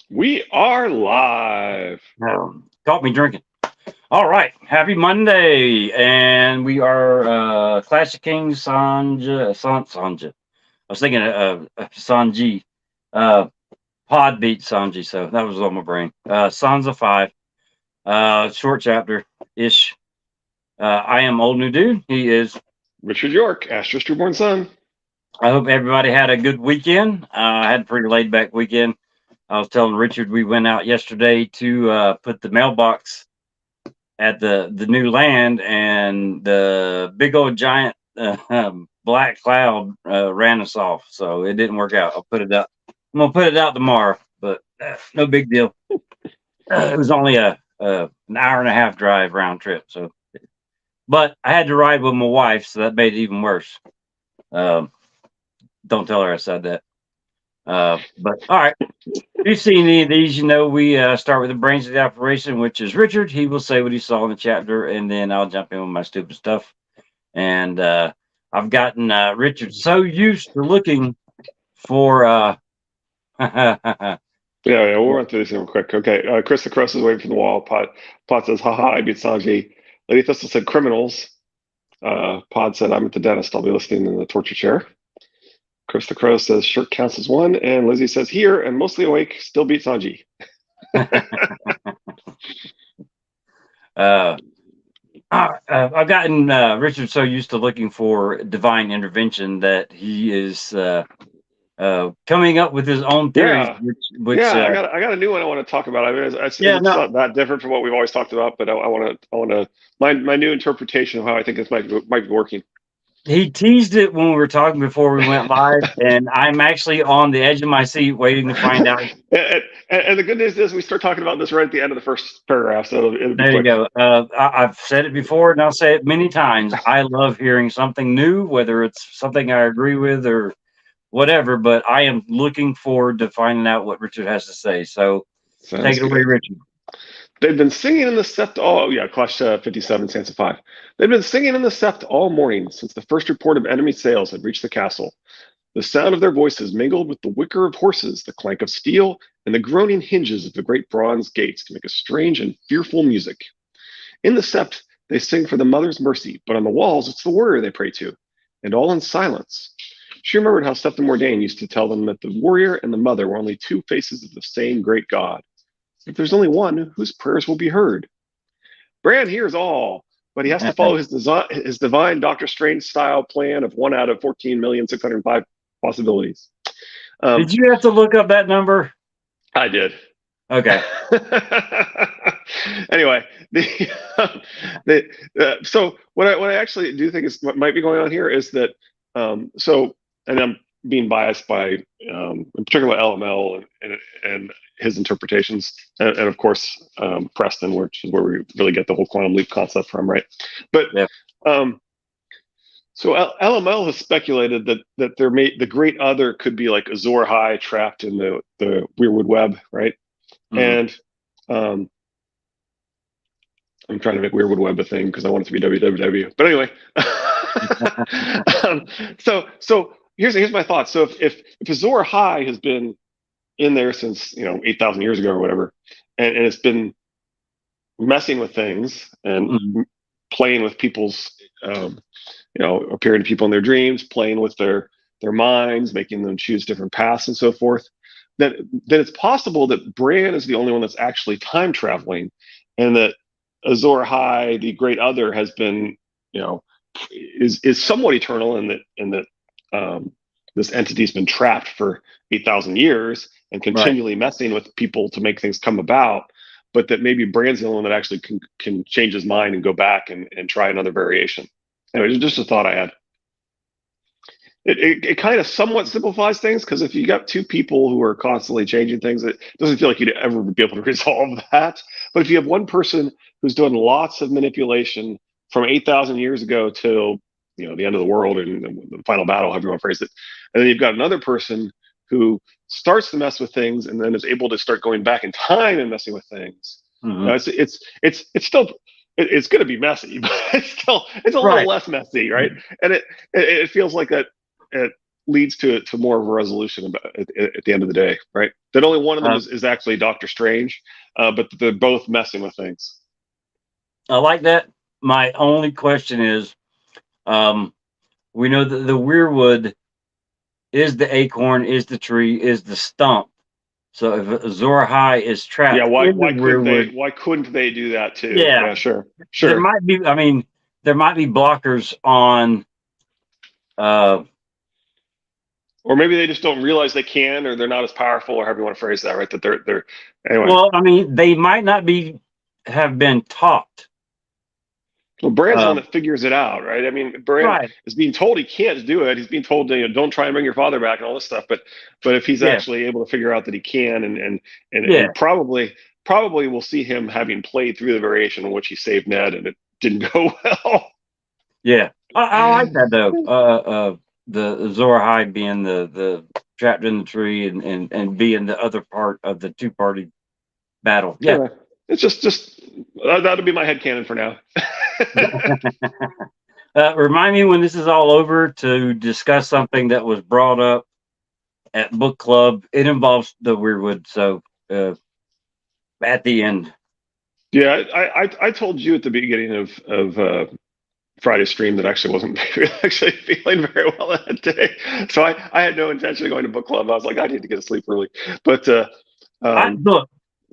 We are live. Caught me drinking. All right. Happy Monday. And we are Classic King Sanja. I was thinking of Sanji. Uh, Pod beat Sanji, so that was on my brain. Sansa 5. Short chapter ish. I am old new dude. He is. Richard York, Astra's newborn son. I hope everybody had a good weekend. I had a pretty laid back weekend. I was telling Richard we went out yesterday to put the mailbox at the new land, and the big old giant black cloud ran us off, so it didn't work out. I'll put it out. I'm gonna put it out tomorrow, but no big deal. It was only an hour and a half drive round trip, so. But I had to ride with my wife, so that made it even worse. Um, don't tell her I said that. But all right. If you've seen any of these, you know we start with the brains of the operation, which is Richard. He will say what he saw in the chapter, and then I'll jump in with my stupid stuff. And I've gotten Richard so used to looking for. Yeah, we'll run through this real quick. Okay, Chris the Cross is waiting for the wall. Pod says, haha, I beat Sanji. Lady Thistle said, criminals. Pod said, I'm at the dentist. I'll be listening in the torture chair. Chris the Crow says, shirt counts as one. And Lizzie says, here and mostly awake, still beat Sanji. I've gotten Richard so used to looking for divine intervention that he is coming up with his own theories. I got a new one I want to talk about. I mean, it's not that different from what we've always talked about, but I want to my new interpretation of how I think this might be working. He teased it when we were talking before we went live, and I'm actually on the edge of my seat waiting to find out. And the good news is we start talking about this right at the end of the first paragraph, so it'll be there quick. You go. I've said it before, and I'll say it many times. I love hearing something new, whether it's something I agree with or whatever, but I am looking forward to finding out what Richard has to say. So take it away, Richard. They've been singing in the sept. Oh, yeah, Clash 57, Sansa 5. They've been singing in the sept all morning since the first report of enemy sails had reached the castle. The sound of their voices mingled with the whicker of horses, the clank of steel, and the groaning hinges of the great bronze gates to make a strange and fearful music. In the sept, they sing for the mother's mercy, but on the walls, it's the warrior they pray to, and all in silence. She remembered how Septim Mordain used to tell them that the warrior and the mother were only two faces of the same great God. If there's only one, whose prayers will be heard? Bran hears all, but he has to follow his divine Doctor Strange style plan of 1 out of 14,605 possibilities. Did you have to look up that number? I did. Okay. Anyway, so what I actually do think is what might be going on here is that and I'm being biased by in particular LML and his interpretations, and of course Preston, which is where we really get the whole quantum leap concept from, right? But so LML has speculated that the great other could be like Azor Ahai trapped in the Weirwood web, right? Mm-hmm. And I'm trying to make Weirwood web a thing because I want it to be www. But anyway, so here's my thoughts. So if Azor Ahai has been in there since 8,000 years ago or whatever, and it's been messing with things and playing with people's appearing to people in their dreams, playing with their minds, making them choose different paths and so forth, then it's possible that Bran is the only one that's actually time traveling, and that Azor Ahai, the great other, has been is somewhat eternal, and that this entity's been trapped for 8,000 years and continually messing with people to make things come about, but that maybe Bran's the only one that actually can change his mind and go back and try another variation. Anyway, just a thought I had. It kind of somewhat simplifies things, because if you got two people who are constantly changing things, it doesn't feel like you'd ever be able to resolve that. But if you have one person who's doing lots of manipulation from 8,000 years ago till the end of the world and the final battle, however you want to phrase it, and then you've got another person who starts to mess with things and then is able to start going back in time and messing with things. Mm-hmm. It's still it's going to be messy, but it's a little less messy, right? And it feels like that leads to more of a resolution at the end of the day, right? That only one of them is actually Doctor Strange, but they're both messing with things. I like that. My only question is, we know that the weirwood is the acorn, is the tree, is the stump. So if Azor High is Yeah, trapped in the weirwood, why couldn't they do that too? yeah, Yeah, sure, there sure. might be. I mean, there might be blockers on. Uh, Or maybe they just don't realize they can, or they're not as powerful, or however you want to phrase that, right? That they're anyway. well, I mean, they might not be have been taught. Well, Bran's the one Um, that figures it out, right? I mean, Bran right. is being told he can't do it. He's being told, don't try and bring your father back and all this stuff. But if he's Yeah. actually able to figure out that he can, Yeah. and probably we'll see him having played through the variation in which he saved Ned, and it didn't go well. Yeah. I like that though. The Azor High being the trapped in the tree and being the other part of the two party battle. Yeah. Anyway, it's just that'll be my headcanon for now. Remind me when this is all over to discuss something that was brought up at book club. It involves the Weirwood. So at the end. Yeah, I told you at the beginning of Friday stream that actually wasn't actually feeling very well that day. So I had no intention of going to book club. I was like, I need to get to sleep early. But Look,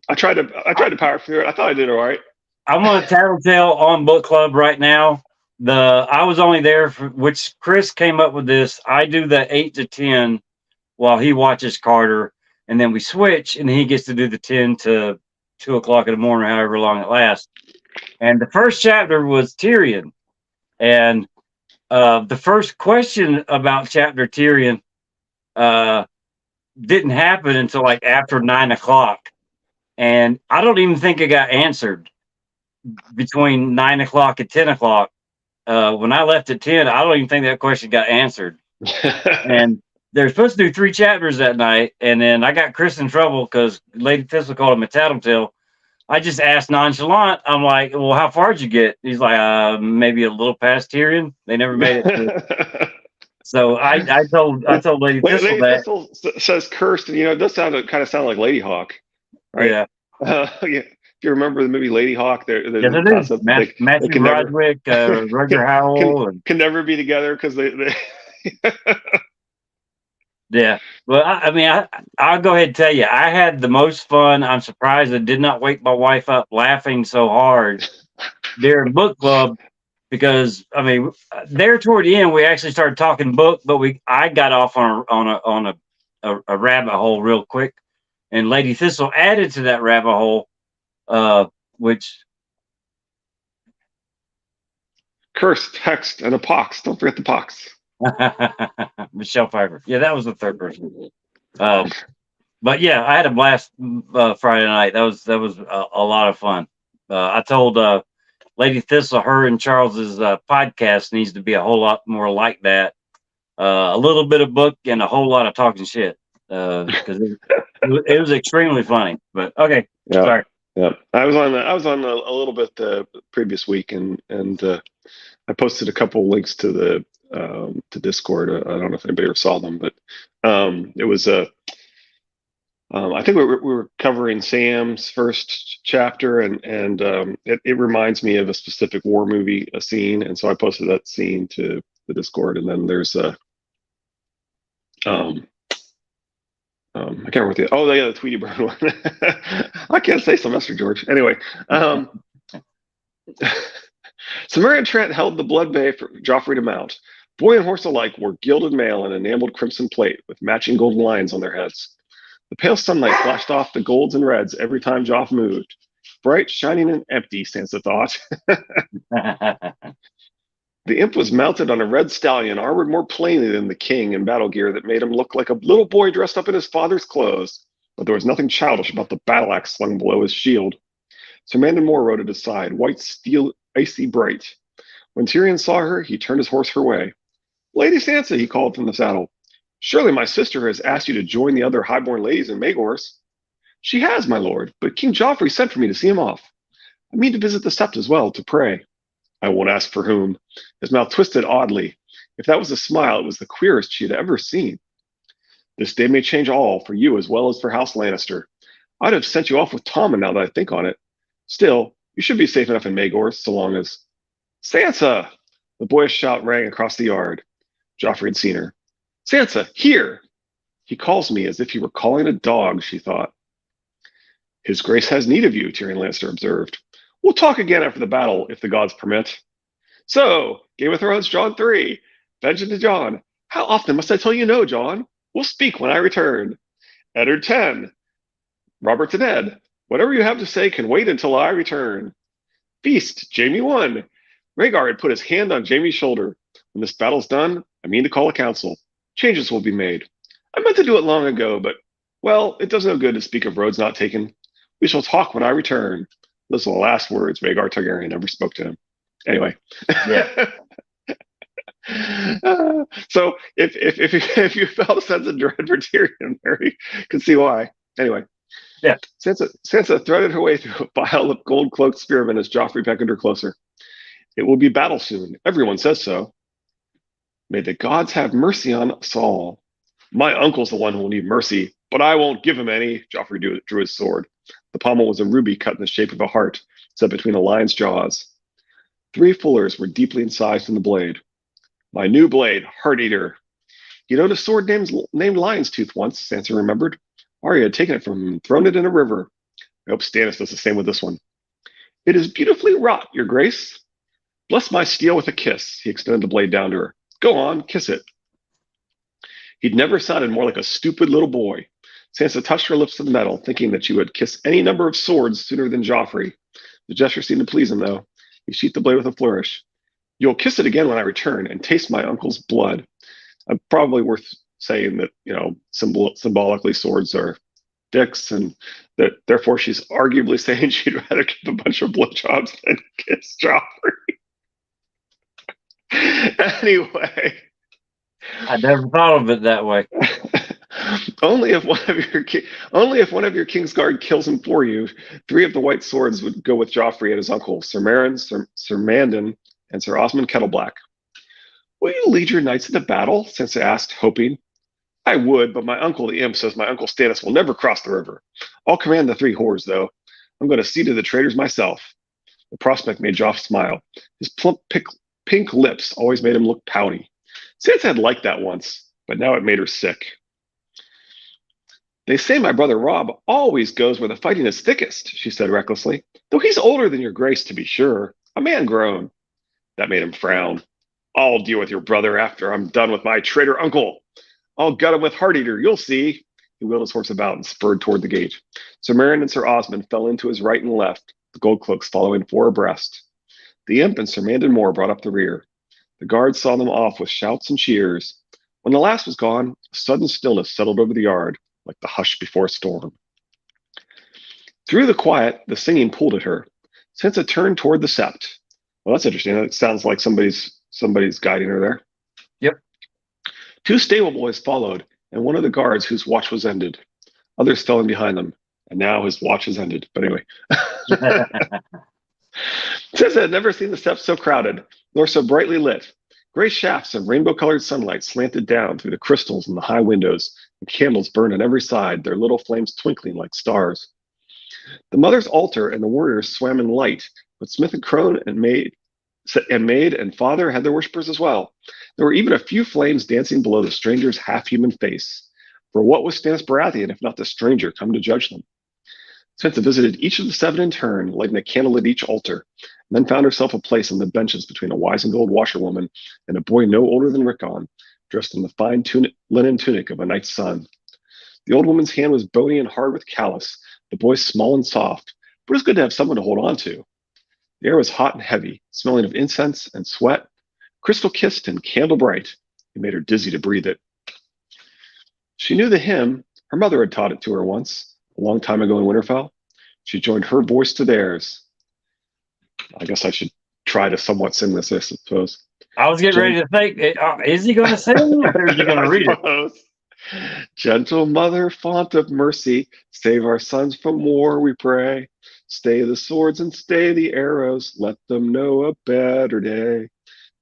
I tried to power through it. I thought I did all right. I'm gonna tattletale on book club right now. I was only there for which Chris came up with this. I do the 8 to 10 while he watches Carter, and then we switch, and he gets to do the 10 to 2 o'clock in the morning, however long it lasts. And the first chapter was Tyrion, and the first question about chapter Tyrion didn't happen until like after 9 o'clock, and I don't even think it got answered between 9 o'clock and 10 o'clock. When I left at 10, I don't even think that question got answered. And they're supposed to do 3 chapters that night, and then I got Chris in trouble because Lady Thistle called him a tattletale. I just asked nonchalant. I'm like, "Well, how far did you get?" He's like, "Maybe a little past Tyrion." They never made it. So I told Lady Thistle Lady that. Thistle says cursed, and it does kind of sound like Lady Hawk, right? Yeah. Yeah. If you remember the movie Lady Hawk, there's Yes, the it is. concept they Matthew can never Roderick, Roger Howell, can never be together because they yeah. Well, I mean, I'll go ahead and tell you, I had the most fun. I'm surprised I did not wake my wife up laughing so hard during book club because I mean, there toward the end we actually started talking book, but I got off on a rabbit hole real quick, and Lady Thistle added to that rabbit hole, which cursed, hexed, and a pox. Don't forget the pox. Michelle Pfeiffer. Yeah, that was the third person. But yeah, I had a blast Friday night. That was a lot of fun. I told Lady Thistle, her and Charles's podcast needs to be a whole lot more like that. A little bit of book and a whole lot of talking shit because it was extremely funny. But okay, yeah, sorry. Yeah, I was on a little bit the previous week, and I posted a couple links to the to Discord. I don't know if anybody ever saw them, but it was I think we were covering Sam's first chapter, and it reminds me of a specific war movie, a scene, and so I posted that scene to the Discord, and then there's a I can't remember the Tweety Bird one. I can't say Sylvester George. Anyway, Samara and Trent held the blood bay for Joffrey to mount. Boy and horse alike wore gilded mail and enameled crimson plate with matching golden lions on their heads. The pale sunlight flashed off the golds and reds every time Joff moved. Bright, shining, and empty, Sansa thought. The imp was mounted on a red stallion, armored more plainly than the king in battle gear that made him look like a little boy dressed up in his father's clothes. But there was nothing childish about the battle axe slung below his shield. Sir Mandon Moore rode at his side, white steel, icy bright. When Tyrion saw her, he turned his horse her way. Lady Sansa, he called from the saddle. Surely my sister has asked you to join the other highborn ladies in Magor's. She has, my lord, but King Joffrey sent for me to see him off. I mean to visit the sept as well, to pray. I won't ask for whom. His mouth twisted oddly. If that was a smile, it was the queerest she had ever seen. This day may change all, for you as well as for House Lannister. I'd have sent you off with Tommen now that I think on it. Still, you should be safe enough in Magor, so long as... Sansa! The boyish shout rang across the yard. Joffrey had seen her. Sansa, here! He calls me as if he were calling a dog, she thought. His Grace has need of you, Tyrion Lannister observed. We'll talk again after the battle, if the gods permit. So, Game of Thrones, John 3. Vengeance to John. How often must I tell you no, John? We'll speak when I return. Eddard 10. Robert to Ned. Whatever you have to say can wait until I return. Feast, Jaime 1. Rhaegar had put his hand on Jaime's shoulder. When this battle's done, I mean to call a council. Changes will be made. I meant to do it long ago, but, well, it does no good to speak of roads not taken. We shall talk when I return. Those are the last words Rhaegar Targaryen ever spoke to him. Anyway. Yeah. So if you felt a sense of dread for Tyrion, Mary can see why. Anyway. Yeah. Sansa threaded her way through a file of gold-cloaked spearmen as Joffrey beckoned her closer. It will be battle soon. Everyone says so. May the gods have mercy on us all. My uncle's the one who will need mercy, but I won't give him any. Joffrey drew his sword. The pommel was a ruby cut in the shape of a heart, set between a lion's jaws. 3 fullers were deeply incised in the blade. My new blade, Heart Eater. He'd owned a sword named Lion's Tooth once, Sansa remembered. Arya had taken it from him and thrown it in a river. I hope Stannis does the same with this one. It is beautifully wrought, your grace. Bless my steel with a kiss. He extended the blade down to her. Go on, kiss it. He'd never sounded more like a stupid little boy. Sansa touched her lips to the metal, thinking that she would kiss any number of swords sooner than Joffrey. The gesture seemed to please him, though. He sheathed the blade with a flourish. You'll kiss it again when I return and taste my uncle's blood. Probably worth saying that, symbolically swords are dicks, and that therefore she's arguably saying she'd rather give a bunch of blowjobs than kiss Joffrey. Anyway. I never thought of it that way. Only if one of your Kingsguard kills him for you, 3 of the white swords would go with Joffrey and his uncle, Sir Meryn, Sir Mandon, and Sir Osmond Kettleblack. Will you lead your knights into battle? Sansa asked, hoping. I would, but my uncle, the imp, says my uncle Stannis will never cross the river. I'll command the 3 whores, though. I'm going to see to the traitors myself. The prospect made Joff smile. His plump pink lips always made him look pouty. Sansa had liked that once, but now it made her sick. They say my brother Robb always goes where the fighting is thickest, she said recklessly, though he's older than your grace, to be sure. A man grown. That made him frown. I'll deal with your brother after I'm done with my traitor uncle. I'll gut him with Heart Eater, you'll see. He wheeled his horse about and spurred toward the gate. Sir Meryn and Sir Osmond fell in to his right and left, the gold cloaks following 4 abreast. The imp and Sir Mandon Moore brought up the rear. The guards saw them off with shouts and cheers. When the last was gone, a sudden stillness settled over the yard, like the hush before a storm. Through the quiet, the singing pulled at her. Sansa turned toward the sept. Well, that's interesting. It sounds like somebody's guiding her there. Yep. 2 stable boys followed, and one of the guards whose watch was ended. Others fell in behind them, and now his watch is ended. But anyway. Sansa had never seen the steps so crowded, nor so brightly lit. Gray shafts of rainbow-colored sunlight slanted down through the crystals in the high windows, and candles burned on every side, their little flames twinkling like stars. The mother's altar and the warriors swam in light, but Smith and Crone and maid and father had their worshippers as well. There were even a few flames dancing below the stranger's half-human face. For what was Stannis Baratheon if not the stranger come to judge them? Sansa visited each of the 7 in turn, lighting a candle at each altar, and then found herself a place on the benches between a wizened old washerwoman and a boy no older than Rickon, dressed in the fine linen tunic of a knight's son. The old woman's hand was bony and hard with callus, the boy's small and soft, but it was good to have someone to hold on to. The air was hot and heavy, smelling of incense and sweat, crystal-kissed and candle-bright. It made her dizzy to breathe it. She knew the hymn. Her mother had taught it to her once, a long time ago in Winterfell. She joined her voice to theirs. I guess I should try to somewhat sing this, I suppose. I was getting ready to think, is he going to sing or is he going to read it? Gentle mother, font of mercy, save our sons from war, we pray. Stay the swords and stay the arrows, let them know a better day.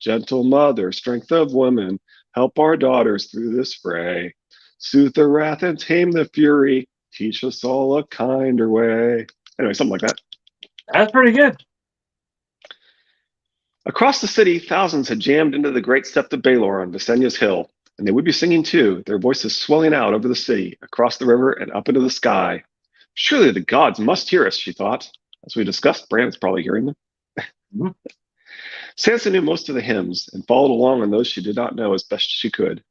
Gentle mother, strength of women, help our daughters through this fray. Soothe the wrath and tame the fury. Teach us all a kinder way. Anyway, something like that. That's pretty good. Across the city, thousands had jammed into the great sept of Baelor on Visenya's hill, and they would be singing too, their voices swelling out over the city, across the river, and up into the sky. Surely the gods must hear us, she thought. As we discussed, Brandon's probably hearing them. Mm-hmm. Sansa knew most of the hymns and followed along on those she did not know as best she could.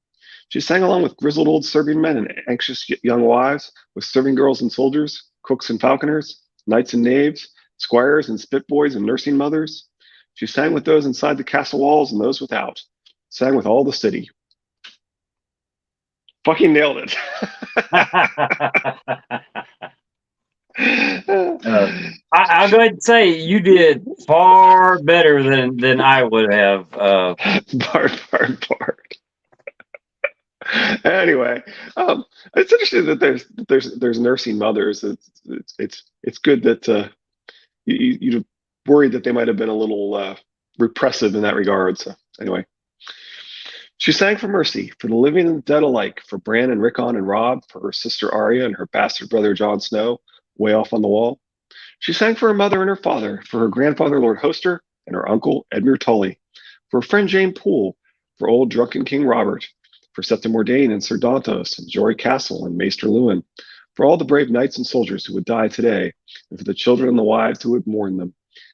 She sang along with grizzled old serving men and anxious young wives, with serving girls and soldiers, cooks and falconers, knights and knaves, squires and spitboys and nursing mothers. She sang with those inside the castle walls and those without. Sang with all the city. Fucking nailed it. I'll go ahead and say you did far better than I would have. Bard. Anyway, it's interesting that there's nursing mothers. It's good that you worried that they might have been a little repressive in that regard. So anyway, she sang for mercy, for the living and the dead alike, for Bran and Rickon and Robb, for her sister Arya and her bastard brother Jon Snow, way off on the wall. She sang for her mother and her father, for her grandfather Lord Hoster and her uncle Edmure Tully, for her friend Jane Poole, for old drunken King Robert, for Septim Mordain and Sir Dantos and Jory Castle and Maester Luwin, for all the brave knights and soldiers who would die today, and for the children and the wives who would mourn them.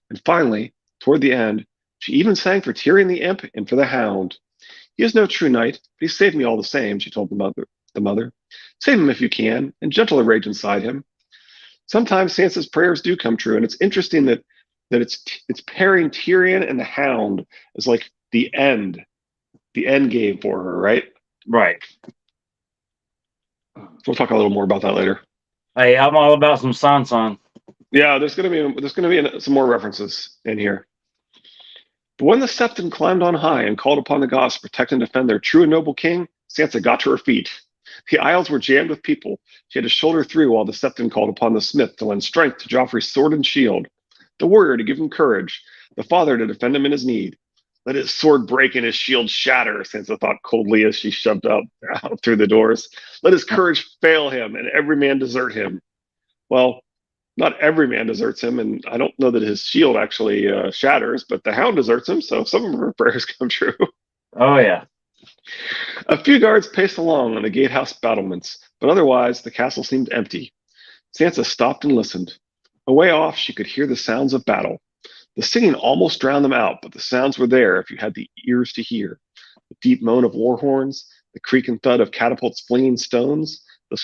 And finally, toward the end, she even sang for Tyrion the Imp and for the Hound. He is no true knight, but he saved me all the same, she told the mother. Save him if you can, and gentle a rage inside him. Sometimes Sansa's prayers do come true, and it's interesting that it's pairing Tyrion and the Hound as like the end game for her, right? Right. We'll talk a little more about that later. Hey, I'm all about some Sansa. Yeah, there's gonna be some more references in here. But when the Septon climbed on high and called upon the gods to protect and defend their true and noble king, Sansa got to her feet. The aisles were jammed with people. She had to shoulder through while the Septon called upon the smith to lend strength to Joffrey's sword and shield, the warrior to give him courage, the father to defend him in his need. Let his sword break and his shield shatter, Sansa thought coldly as she shoved out through the doors. Let his courage fail him and every man desert him. Well, not every man deserts him, and I don't know that his shield actually shatters, but the Hound deserts him, so some of her prayers come true. Oh, yeah. A few guards paced along on the gatehouse battlements, but otherwise the castle seemed empty. Sansa stopped and listened. Away off, she could hear the sounds of battle. The singing almost drowned them out, but the sounds were there if you had the ears to hear. The deep moan of war horns, the creak and thud of catapults flinging stones,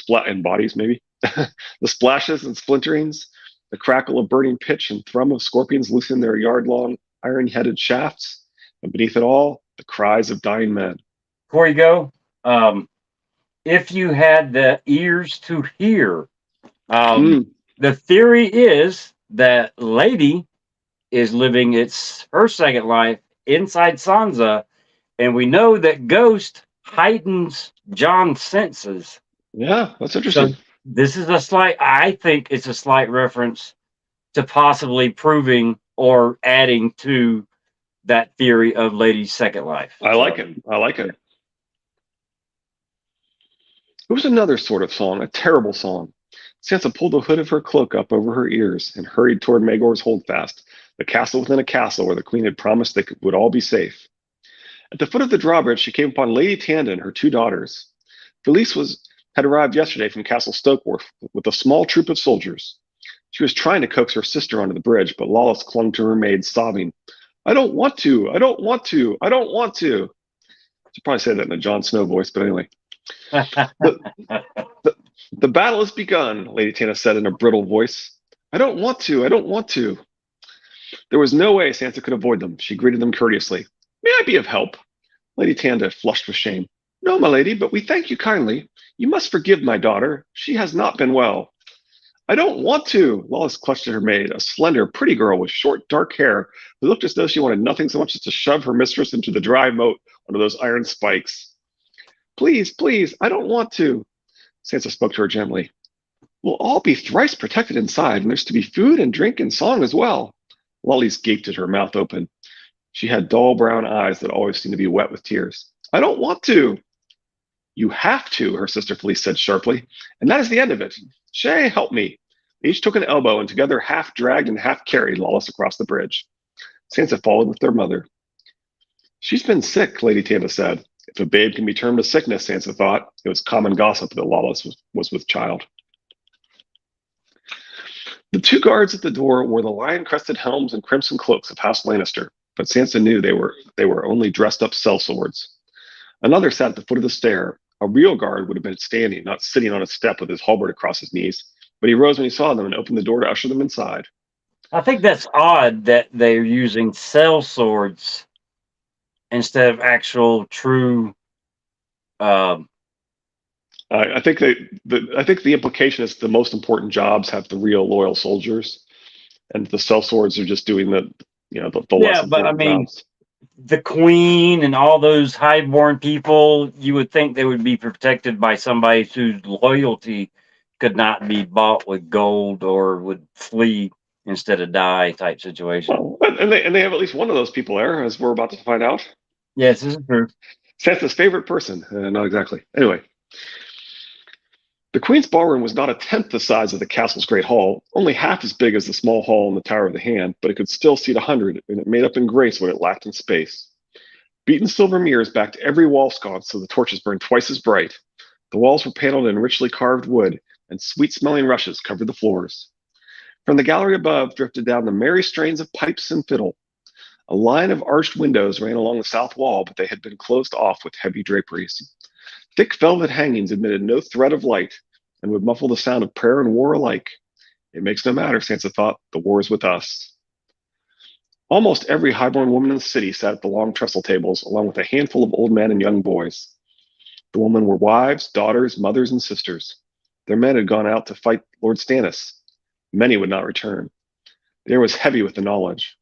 and bodies maybe, the splashes and splinterings, the crackle of burning pitch and thrum of scorpions loosening their yard-long iron-headed shafts, and beneath it all, the cries of dying men. Before you go, if you had the ears to hear, the theory is that Lady is living her second life inside Sansa, and we know that Ghost heightens Jon's senses. Yeah, that's interesting. So this is I think it's a slight reference to possibly proving or adding to that theory of Lady's second life. I like it. It was another sort of song, a terrible song. Sansa pulled the hood of her cloak up over her ears and hurried toward Maegor's holdfast, the castle within a castle where the queen had promised they would all be safe. At the foot of the drawbridge, she came upon Lady Tanda and her two daughters. Felice had arrived yesterday from Castle Stokeworth with a small troop of soldiers. She was trying to coax her sister onto the bridge, but Lawless clung to her maid, sobbing, I don't want to. I don't want to. I don't want to. She'd probably say that in a Jon Snow voice, but anyway. The battle has begun, Lady Tanda said in a brittle voice. I don't want to. I don't want to. There was no way Sansa could avoid them. She greeted them courteously. May I be of help? Lady Tanda flushed with shame. No, my lady, but we thank you kindly. You must forgive my daughter. She has not been well. I don't want to. Lawless clutched at her maid, a slender, pretty girl with short, dark hair who looked as though she wanted nothing so much as to shove her mistress into the dry moat under those iron spikes. Please, please, I don't want to. Sansa spoke to her gently. We'll all be thrice protected inside, and there's to be food and drink and song as well. Lollies gaped at her, mouth open. She had dull brown eyes that always seemed to be wet with tears. I don't want to. You have to, her sister Felice said sharply, and that is the end of it. Shay, help me. They each took an elbow and together half dragged and half carried Lawless across the bridge. Sansa followed with their mother. She's been sick, Lady Tanda said. If a babe can be termed a sickness, Sansa thought, it was common gossip that Lawless was with child. The two guards at the door wore the lion-crested helms and crimson cloaks of House Lannister, but Sansa knew they were only dressed-up sellswords. Another sat at the foot of the stair. A real guard would have been standing, not sitting on a step with his halberd across his knees, but he rose when he saw them and opened the door to usher them inside. I think that's odd that they're using cell swords instead of actual true. I think the implication is the most important jobs have the real loyal soldiers, and the sellswords are just doing the less Yeah, but I important mean, jobs. the queen and all those highborn people, you would think they would be protected by somebody whose loyalty could not be bought with gold or would flee instead of die type situation. Well, and they have at least one of those people there, as we're about to find out. Yes, this is true. Sansa's favorite person. Not exactly. Anyway, the Queen's ballroom was not a tenth the size of the castle's great hall, only half as big as the small hall in the Tower of the Hand, but it could still seat 100, and it made up in grace what it lacked in space. Beaten silver mirrors backed every wall sconce so the torches burned twice as bright. The walls were paneled in richly carved wood, and sweet-smelling rushes covered the floors. From the gallery above drifted down the merry strains of pipes and fiddle. A line of arched windows ran along the south wall, but they had been closed off with heavy draperies. Thick velvet hangings admitted no thread of light and would muffle the sound of prayer and war alike. It makes no matter, Sansa thought. The war is with us. Almost every highborn woman in the city sat at the long trestle tables, along with a handful of old men and young boys. The women were wives, daughters, mothers, and sisters. Their men had gone out to fight Lord Stannis. Many would not return. The air was heavy with the knowledge.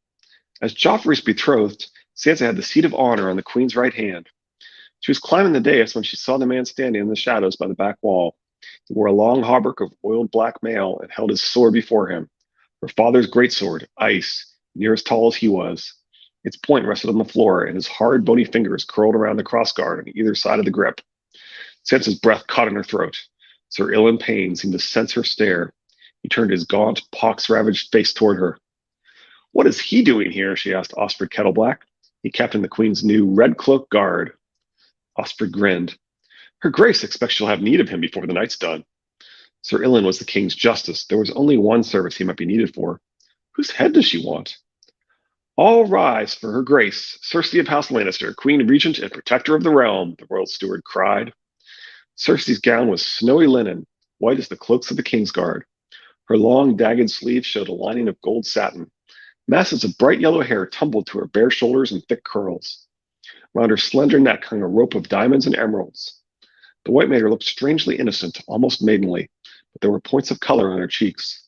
As Joffrey's betrothed, Sansa had the seat of honor on the Queen's right hand. She was climbing the dais when she saw the man standing in the shadows by the back wall. He wore a long hauberk of oiled black mail and held his sword before him. Her father's greatsword, ice, near as tall as he was. Its point rested on the floor, and his hard, bony fingers curled around the crossguard on either side of the grip. Sansa's breath caught in her throat. Sir Ilyn Payne seemed to sense her stare. He turned his gaunt, pox-ravaged face toward her. What is he doing here? She asked Osfryd Kettleblack. He captained the Queen's new Red Cloak Guard. Osfryd grinned. Her Grace expects she'll have need of him before the night's done. Sir Ilyn was the King's justice. There was only one service he might be needed for. Whose head does she want? All rise for Her Grace, Cersei of House Lannister, Queen Regent and Protector of the Realm, the royal steward cried. Cersei's gown was snowy linen, white as the cloaks of the Kingsguard. Her long, dagged sleeves showed a lining of gold satin. Masses of bright yellow hair tumbled to her bare shoulders in thick curls. Round her slender neck hung a rope of diamonds and emeralds. The white made her look strangely innocent, almost maidenly, but there were points of color on her cheeks.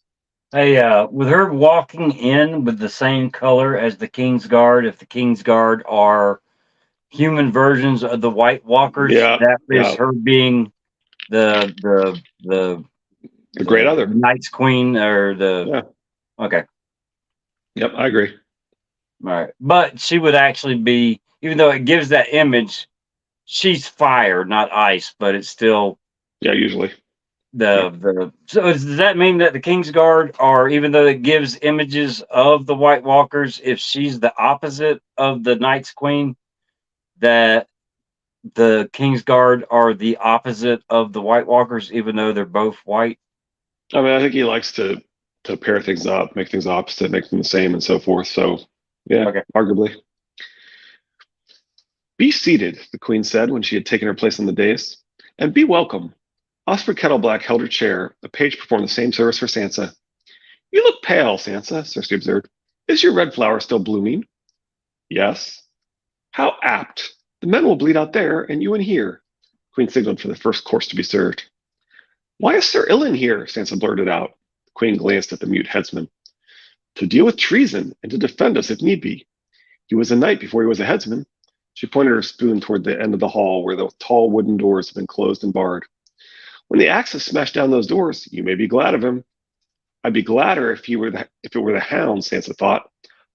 Hey, with her walking in with the same color as the Kingsguard, if the Kingsguard are human versions of the White Walkers, that is her being the great other Night's Queen or the okay. Yep, I agree. All right, but she would actually be, even though it gives that image, she's fire, not ice, but it's still usually so does that mean that the Kingsguard are, even though it gives images of the White Walkers, if she's the opposite of the Night's Queen, that the Kingsguard are the opposite of the White Walkers, even though they're both white? I mean, I think he likes to pair things up, make things opposite, make them the same, and so forth. So, yeah, okay. Arguably. Be seated, the Queen said when she had taken her place on the dais, and be welcome. Osfryd Kettleblack held her chair. A page performed the same service for Sansa. You look pale, Sansa, Cersei observed. Is your red flower still blooming? Yes. How apt. The men will bleed out there, and you in here. Queen signaled for the first course to be served. Why is Sir Ilyn here? Sansa blurted out. The Queen glanced at the mute headsman. To deal with treason and to defend us if need be. He was a knight before he was a headsman. She pointed her spoon toward the end of the hall where the tall wooden doors had been closed and barred. When the axes smashed down those doors, you may be glad of him. I'd be gladder if it were the Hound, Sansa thought.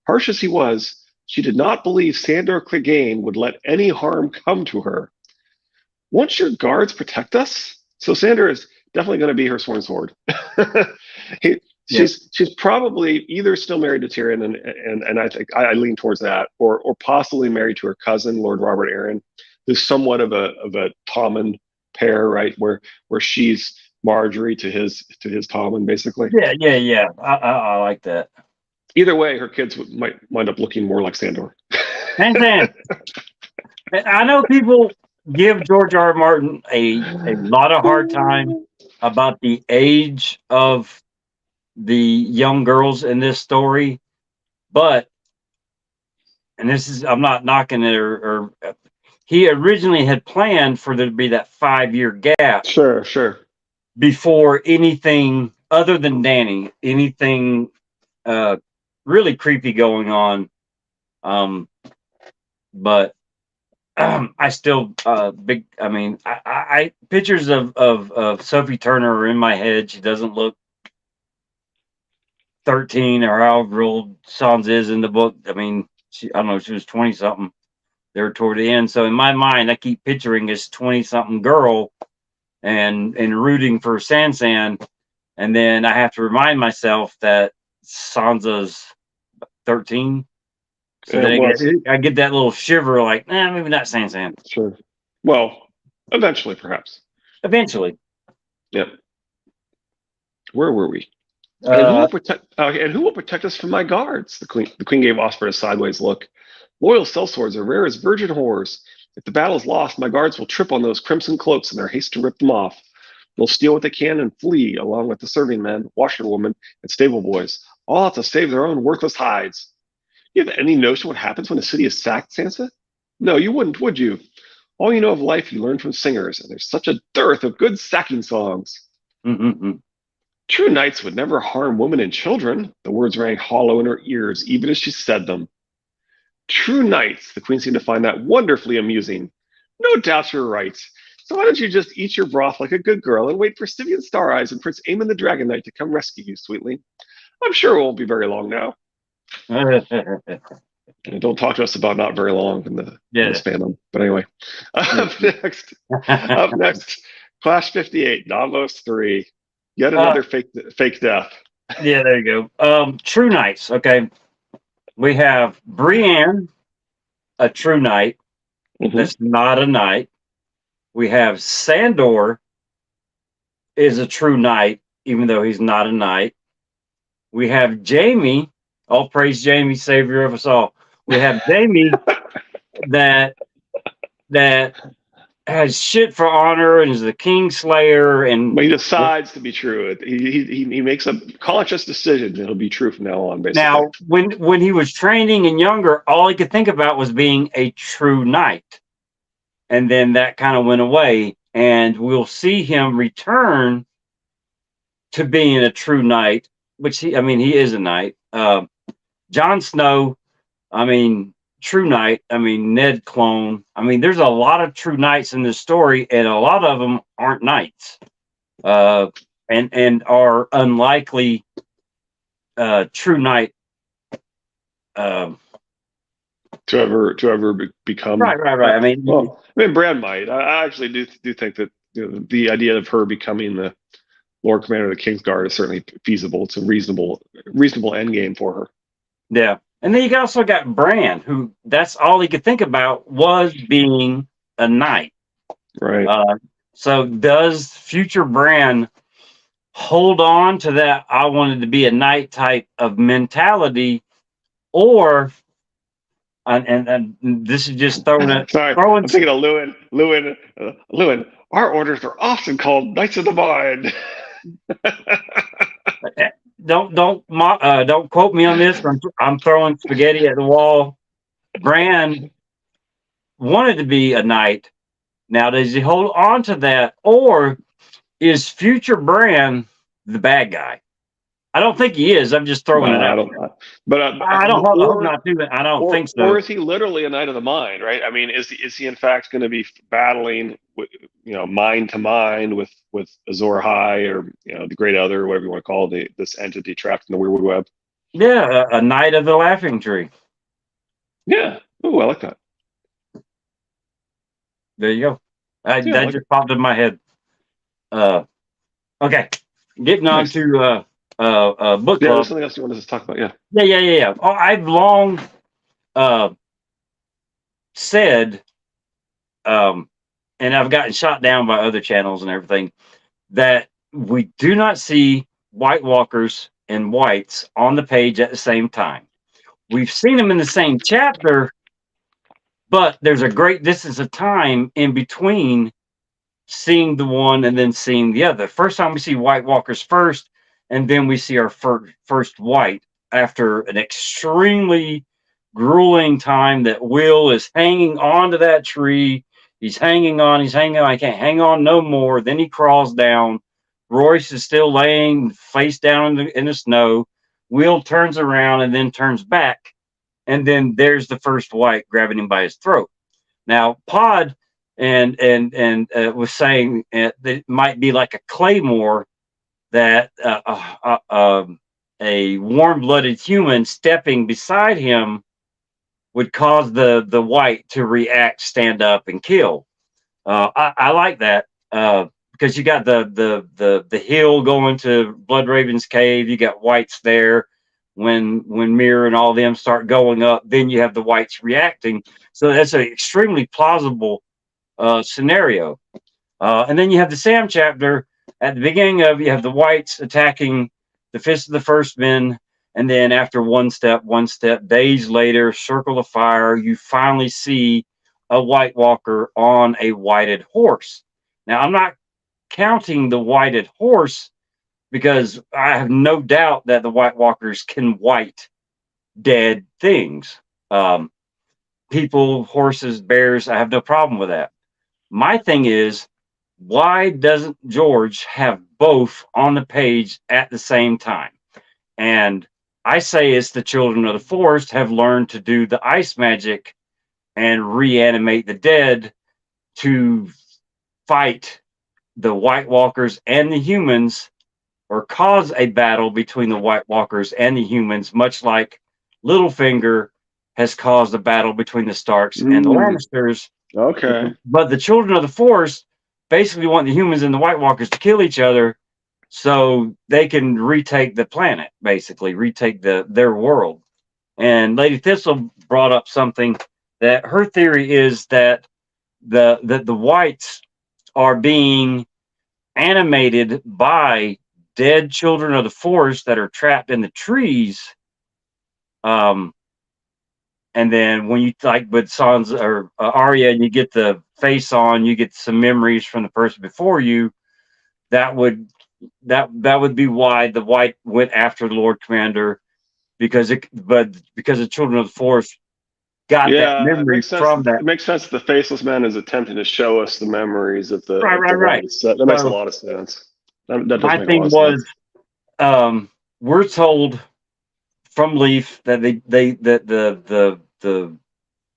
Harsh as he was, she did not believe Sandor Clegane would let any harm come to her. Won't your guards protect us? So Sandor is definitely going to be her sworn sword. Yep. She's probably either still married to Tyrion, and I think I lean towards that, or possibly married to her cousin, Lord Robert Arryn, who's somewhat of a Tommen pair, right? Where she's Marjorie to his Tommen, basically. Yeah. I like that. Either way, her kids might wind up looking more like Sandor. And I know people give George R. R. Martin a lot of hard time about the age of the young girls in this story, but and this is I'm not knocking it or he originally had planned for there to be that 5-year gap Sure. before anything other than Danny, anything really creepy going on. But I still big. I mean, I pictures of Sophie Turner are in my head. She doesn't look 13 or however old Sansa is in the book. I mean, I don't know. She was 20 something there toward the end. So in my mind, I keep picturing this 20 something girl and rooting for Sansan, and then I have to remind myself that Sansa's 13. So then I get that little shiver, like, maybe not Sansan. Sure. Well, eventually, perhaps. Eventually. Yep. Where were we? And who will protect? And who will protect us from my guards? The queen gave Osprey a sideways look. Loyal sellswords are rare as virgin whores. If the battle is lost, my guards will trip on those crimson cloaks in their haste to rip them off. They'll steal what they can and flee, along with the serving men, washerwomen, and stable boys, all out to save their own worthless hides. You have any notion what happens when a city is sacked, Sansa? No, you wouldn't, would you? All you know of life you learn from singers, and there's such a dearth of good sacking songs. Mm-hmm. True knights would never harm women and children. The words rang hollow in her ears, even as she said them. True knights, the queen seemed to find that wonderfully amusing. No doubt you're right. So why don't you just eat your broth like a good girl and wait for Styvian Star Eyes and Prince Aemon the Dragon Knight to come rescue you, sweetly? I'm sure it won't be very long now. And don't talk to us about not very long in this fandom. But anyway, up next, Clash 58, Davos 3. Yet another fake death. Yeah, there you go. True knights. Okay, we have Brienne, a true knight. That's not a knight. We have Sandor is a true knight, even though he's not a knight. We have Jaime. All praise Jaime, savior of us all. We have Jaime that has shit for honor and is the Kingslayer, and but he decides to be true. He makes a conscious decision and it'll be true from now on. Basically, now when he was training and younger, all he could think about was being a true knight, and then that kind of went away. And we'll see him return to being a true knight, which he is a knight. Jon Snow, true knight. Ned clone. There's a lot of true knights in this story, and a lot of them aren't knights, and are unlikely true knight to ever become right. Bran might. I actually do think that the idea of her becoming the Lord Commander of the Kingsguard is certainly feasible. It's a reasonable end game for her. Yeah. And then you also got Bran, who that's all he could think about was being a knight. Right. So does future Bran hold on to that I wanted to be a knight type of mentality, or and this is just throwing it. I'm thinking of Lewin. Our orders are often called Knights of the Mind. Don't quote me on this. I'm throwing spaghetti at the wall. Bran wanted to be a knight. Now, does he hold on to that, or is future Bran the bad guy? I don't think he is. I'm just throwing it out. I hope not too. I don't think so. Or is he literally a Knight of the Mind? Right? Is he in fact going to be battling, mind to mind with Azor Ahai, or the Great Other, whatever you want to call this entity trapped in the Weirwood Web? Yeah, a Knight of the Laughing Tree. Yeah. Oh, I like that. There you go. Yeah, I That like it. just popped in my head. Uh, okay, getting on Nice. to book Yeah, there's club. something else you wanted to talk about. Yeah. Yeah. Oh, I've long uh, said, um, and I've gotten shot down by other channels and everything, that we do not see White Walkers and whites on the page at the same time. We've seen them in the same chapter, but there's a great distance of time in between seeing the one and then seeing the other. First time we see White Walkers first, and then we see our first white after an extremely grueling time that Will is hanging on to that tree. He's hanging on, he's hanging on, I can't hang on no more. Then he crawls down. Royce is still laying face down in the snow. Will turns around and then turns back. And then there's the first white grabbing him by his throat. Now, Pod and was saying that it might be like a claymore that a warm-blooded human stepping beside him would cause the white to react, stand up, and kill. I like that because you got the hill going to Blood Raven's cave. You got whites there. When Mirror and all them start going up, then you have the whites reacting. So that's an extremely plausible scenario. And then you have the Sam chapter at the beginning of you have the whites attacking the Fist of the First Men, and then after one step, days later, Circle of Fire, you finally see a White Walker on a whited horse. Now I'm not counting the whited horse because I have no doubt that the White Walkers can white dead things. Um, People, horses, bears, I have no problem with that. My thing is, why doesn't George have both on the page at the same time? And I say it's the children of the forest have learned to do the ice magic and reanimate the dead to fight the White Walkers and the humans or cause a battle between the White Walkers and the humans, much like Littlefinger has caused a battle between the Starks and the Mm, Lannisters. okay. But the children of the forest basically want the humans and the White Walkers to kill each other so they can retake the planet, basically retake their world. And Lady Thistle brought up something that her theory is that the whites are being animated by dead children of the forest that are trapped in the trees. Um, and then when you like with Sansa or Arya, and you get the face on, you get some memories from the person before you. That would that would be why the white went after the Lord Commander because the children of the forest got that Yeah, it memory makes sense. from that. It makes sense that the faceless man is attempting to show us the memories of the Right. white. So that makes a So lot of sense. That does my make a lot thing of was, sense. we're told from Leaf that they that the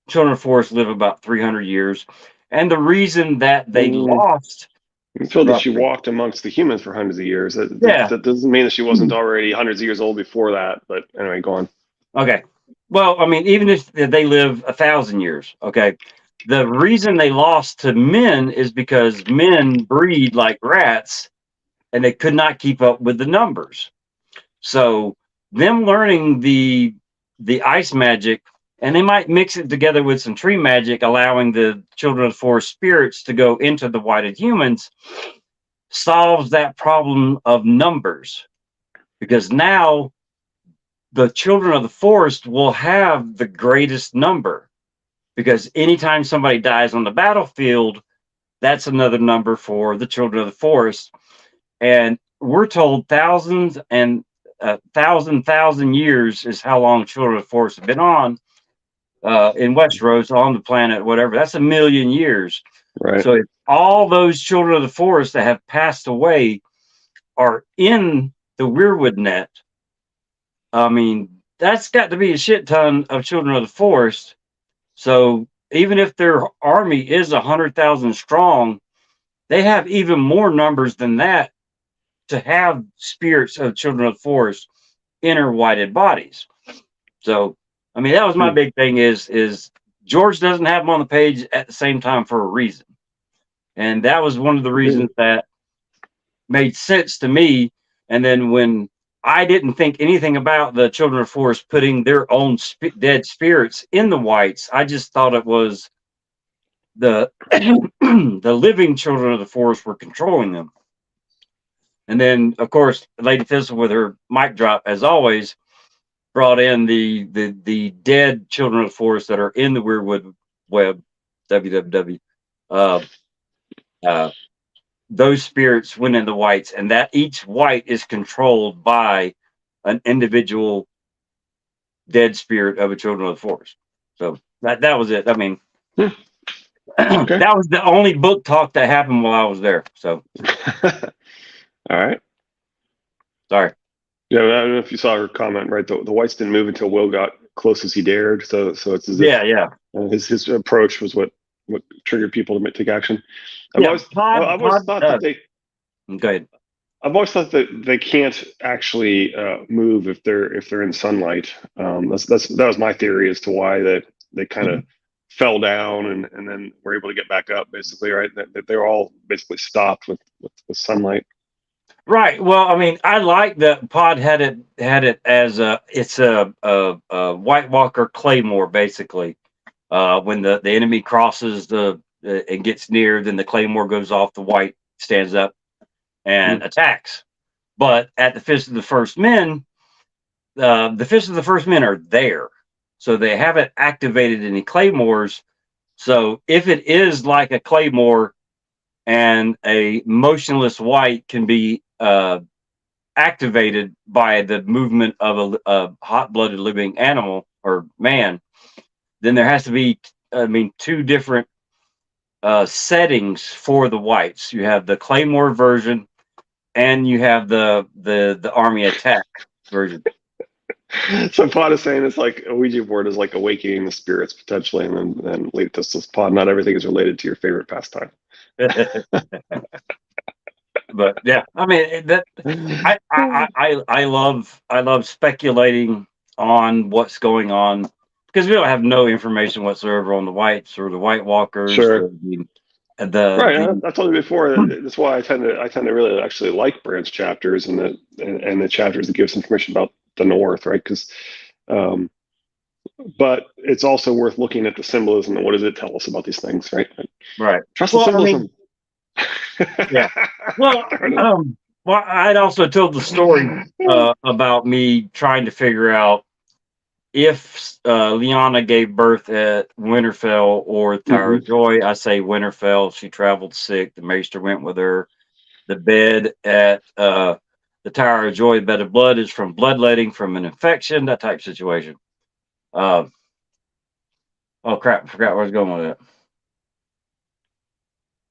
children of the forest live about 300 years, and the reason that they Mm, lost I'm told that she roughly, walked amongst the humans for hundreds of years. yeah. That doesn't mean that she wasn't already hundreds of years old before that. But anyway, go on. Okay. Well, I mean, even if they live 1,000 years, okay, the reason they lost to men is because men breed like rats, and they could not keep up with the numbers. So them learning the ice magic, and they might mix it together with some tree magic, allowing the children of the forest spirits to go into the whited humans, solves that problem of numbers because now the children of the forest will have the greatest number because anytime somebody dies on the battlefield, that's another number for the children of the forest. And we're told thousands and thousand years is how long children of the forest have been on in Westeros on the planet, whatever. That's 1,000,000 years. Right. So if all those children of the forest that have passed away are in the Weirwood net, I mean, that's got to be a shit ton of children of the forest. So even if their army is 100,000 strong, they have even more numbers than that to have spirits of children of the forest enter whited bodies. So I mean, that was my big thing is George doesn't have them on the page at the same time for a reason. And that was one of the reasons that made sense to me. And then when I didn't think anything about the Children of the Forest putting their own dead spirits in the whites, I just thought it was the the living Children of the Forest were controlling them. And then, of course, Lady Thistle with her mic drop, as always, brought in the dead Children of the Forest that are in the Weirwood web, www. Uh, uh, those spirits went in the whites, and that each white is controlled by an individual dead spirit of a Children of the Forest. So that was it. I mean, okay. That was the only book talk that happened while I was there. So, all right. Sorry. Yeah, I don't know if you saw her comment, right? The whites didn't move until Will got close as he dared. So it's as if his approach was what triggered people to take action. I've always thought that they. Go ahead. I've always thought that they can't actually move if they're in sunlight. That was my theory as to why they kind of fell down and then were able to get back up, basically, right? That they're all basically stopped with sunlight. Right. Well, I mean, I like that Pod had it as it's a White Walker Claymore, basically. When the enemy crosses and gets near, then the Claymore goes off, the White stands up and attacks. But at the Fist of the First Men, the Fist of the First Men are there. So they haven't activated any Claymores. So if it is like a Claymore and a motionless White can be activated by the movement of a hot-blooded living animal or man, then there has to be, two different settings for the whites. You have the Claymore version, and you have the army attack version. So Pod is saying it's like a Ouija board is like awakening the spirits potentially, and then Lady Thistle's Pod. Not everything is related to your favorite pastime. But yeah, I mean that I love speculating on what's going on because we don't have no information whatsoever on the whites or the White Walkers. Sure. I told you before. That's why I tend to really actually like branch chapters and the chapters that give us information about the North, right? Because, but it's also worth looking at the symbolism and what does it tell us about these things, right? Right. Trust the symbolism. Yeah. Well, I'd also told the story about me trying to figure out if Lyanna gave birth at Winterfell or Tower of Joy. I say Winterfell. She traveled sick. The Maester went with her. The bed at the Tower of Joy, bed of blood, is from bloodletting from an infection, that type of situation. Oh crap! I forgot where I was going with that.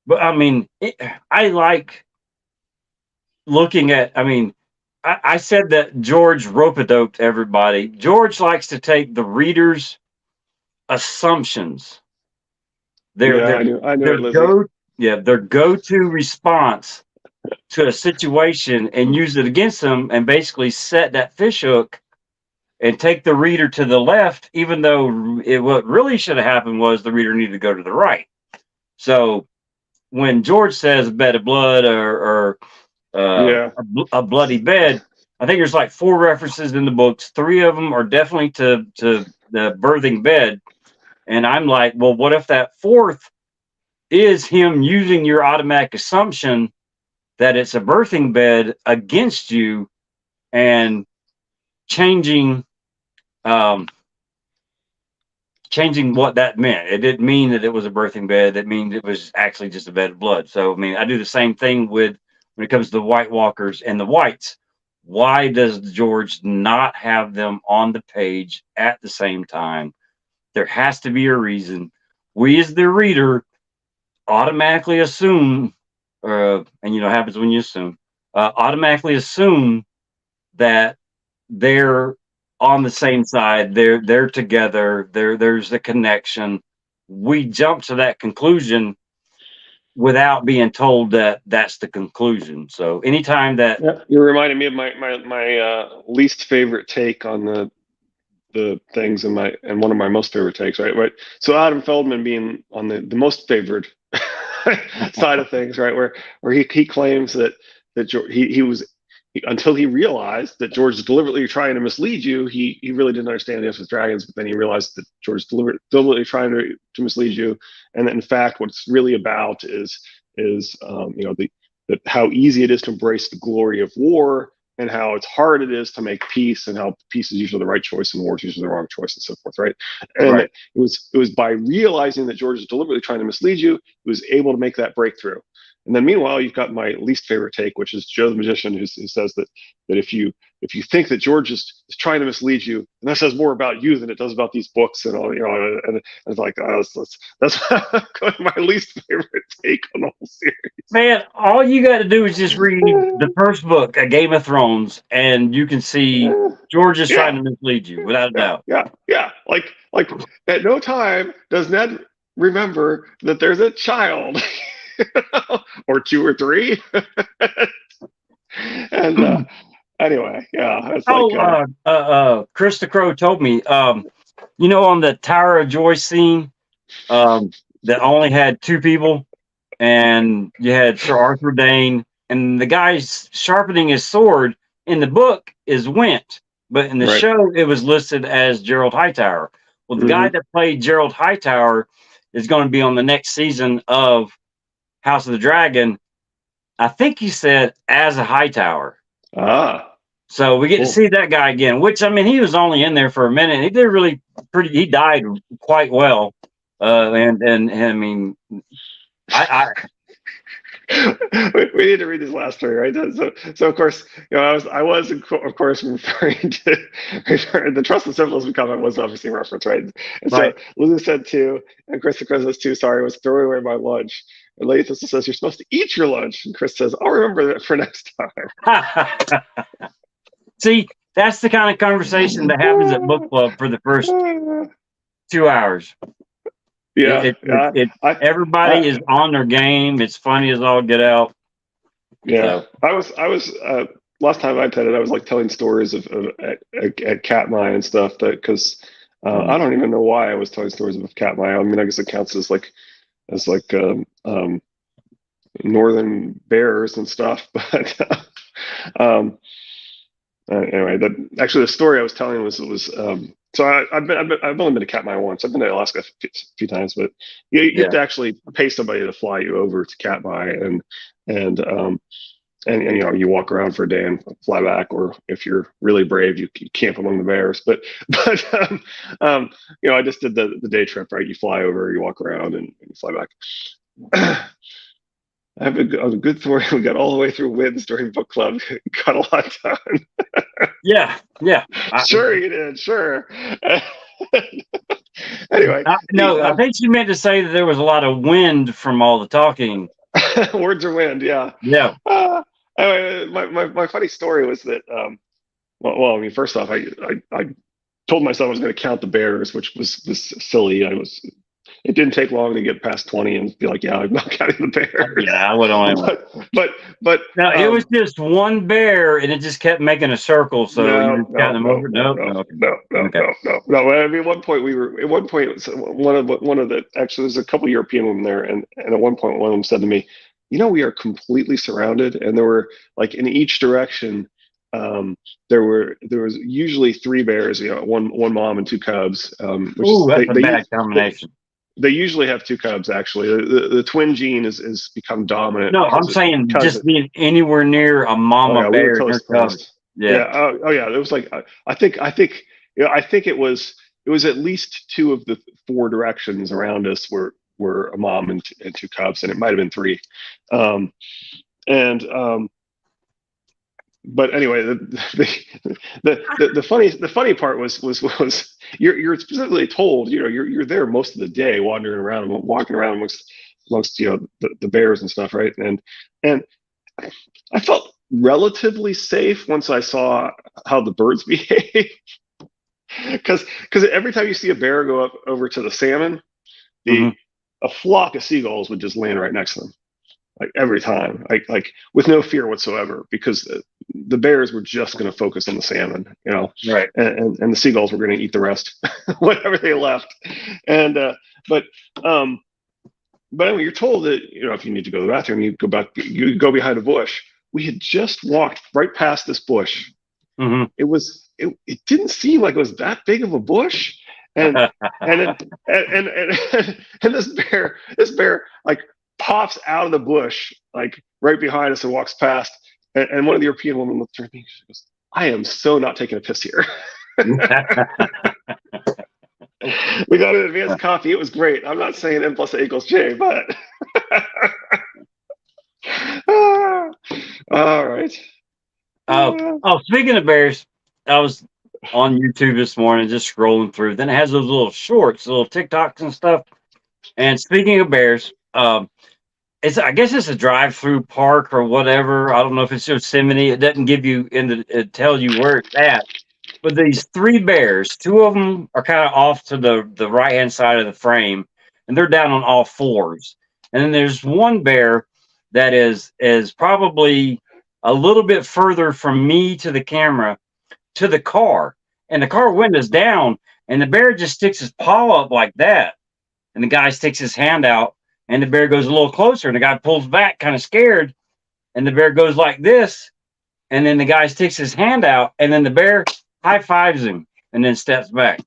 But I mean, I like looking at. I mean, I said that George rope-a-doped everybody. George likes to take the reader's assumptions. Their go-to response to a situation and use it against them, and basically set that fishhook and take the reader to the left, even though what really should have happened was the reader needed to go to the right. So when George says a bed of blood or a bloody bed, I think there's like 4 references in the books. 3 of them are definitely to the birthing bed. And I'm like, well, what if that 4th is him using your automatic assumption that it's a birthing bed against you and changing what that meant. It didn't mean that it was a birthing bed. It means it was actually just a bed of blood. So, I mean, I do the same thing when it comes to the White Walkers and the whites. Why does George not have them on the page at the same time? There has to be a reason. We, as the reader, automatically assume, and it happens when you assume, automatically assume that they're on the same side. They're together. There's a connection. We jump to that conclusion without being told that that's the conclusion. So anytime that you're reminding me of my least favorite take on the things in my and one of my most favorite takes, right? Right. So Adam Feldman being on the most favored side of things, right? Where he claims that he was until he realized that George is deliberately trying to mislead you. He really didn't understand Dances with Dragons, but then he realized that George is deliberately trying to mislead you, and that in fact what it's really about is that how easy it is to embrace the glory of war, and how it's hard it is to make peace, and how peace is usually the right choice and war is usually the wrong choice, and so forth, right? And Right. it was by realizing that George is deliberately trying to mislead you, he was able to make that breakthrough. And then meanwhile, you've got my least favorite take, which is Joe the Magician, who says that if you think that George is trying to mislead you, and that says more about you than it does about these books and all, and it's like that's my least favorite take on the whole series. Man, all you got to do is just read the first book, A Game of Thrones, and you can see George is trying Yeah, to mislead you, without a yeah, doubt. yeah, yeah. Like at no time does Ned remember that there's a child or two or three. And anyway, yeah, it's like Oh, Chris the Crow told me, on the Tower of Joy scene, that only had two people, and you had Sir Arthur Dane, and the guy sharpening his sword in the book is Went, but in the right. show it was listed as Gerald Hightower. Well, the guy Mm-hmm. that played Gerald Hightower is going to be on the next season of House of the Dragon. I think he said as a Hightower. Ah, So we get to cool. see that guy again, which I mean, he was only in there for a minute. He did really pretty. He died quite well, and I mean, I We need to read this last story, right? So of course, I was of course referring to the Trust and Symbolism comment was obviously a reference, right? And so right. Lulu said two, and Chris says two. Sorry, I was throwing away my lunch. And Lady says you're supposed to eat your lunch, and Chris says I'll remember that for next See, that's the kind of conversation that happens at book time. club for the first 2 hours. It, Yeah, it, it, yeah. it I everybody is on their game. It's funny as all get out. Yeah, So I was last time I attended, I was like telling stories of at Katmai and stuff that because I don't even know why I was telling stories of Katmai. I mean, I guess it counts as like northern bears and stuff, but um, anyway, actually the story I was telling was so I've only been to Katmai once. I've been to Alaska a few times, but you have yeah, to actually pay somebody to fly you over to Katmai and and you walk around for a day and fly back, or if you're really brave, you camp among the bears. But I just did the day trip, right? You fly over, you walk around, and you fly back. I have a good story. We got all the way through wins during book club. Got a lot done. yeah. Sure, you did. Sure. Anyway, No, I think she meant to say that there was a lot of wind from all the talking. words are wind. Yeah. Yeah. Anyway, my funny story was that I mean, first off, I told myself I was going to count the bears, which was silly. It didn't take long to get past 20 and be like, yeah, I'm not counting the bears. Yeah, I would only. But No, it was just one bear, and it just kept making a circle. So you no, just count no, them no, over. no, Nope. no, No. no, no, Okay. no. I mean, at one point one of the actually there's a couple European women there, and at one point one of them said to me, we are completely surrounded, and there were like in each direction. There was usually three bears, one mom and two cubs, which Ooh, is that's a bad combination. they usually have two cubs. Actually, the twin gene is become dominant No, I'm saying because just being anywhere near a oh mama yeah, we were bear and totally her cubs. surprised. Yeah. Yeah. Oh yeah. It was like I think it was at least two of the four directions around us were a mom and two cubs, and it might have been three. Um, and but anyway, the funny part was you're specifically told you're there most of the day wandering around walking around amongst the bears and stuff, right? And I felt relatively safe once I saw how the birds behave. Because every time you see a bear go up over to the salmon, the Hmm. a flock of seagulls would just land right next to them, like every time, like with no fear whatsoever, because the bears were just going to focus on the salmon, Right. and the seagulls were going to eat the rest, whatever they left. And but but anyway, you're told that if you need to go to the bathroom, you go back, you go behind a bush. We had just walked right past this bush. Mm-hmm. It didn't seem like it was that big of a bush, and and this bear like pops out of the bush like right behind us and walks past, and one of the European women looks at me. She goes, "I am so not taking a piss here." We got an advanced coffee. It was great. I'm not saying N plus A equals J, but all right. Speaking of bears, I was on YouTube this morning just scrolling through. Then it has those little shorts, little TikToks and stuff. And speaking of bears, I guess it's a drive-through park or whatever. I don't know if it's Yosemite. It doesn't give you it tell you where it's at. But these 3 bears, 2 of them are kind of off to the right-hand side of the frame, and they're down on all 4s. And then there's one bear that is probably a little bit further from me to the camera to the car, and the car window's down, and the bear just sticks his paw up like that, and the guy sticks his hand out, and the bear goes a little closer, and the guy pulls back, kind of scared, and the bear goes like this, and then the guy sticks his hand out, and then the bear high fives him and then steps back.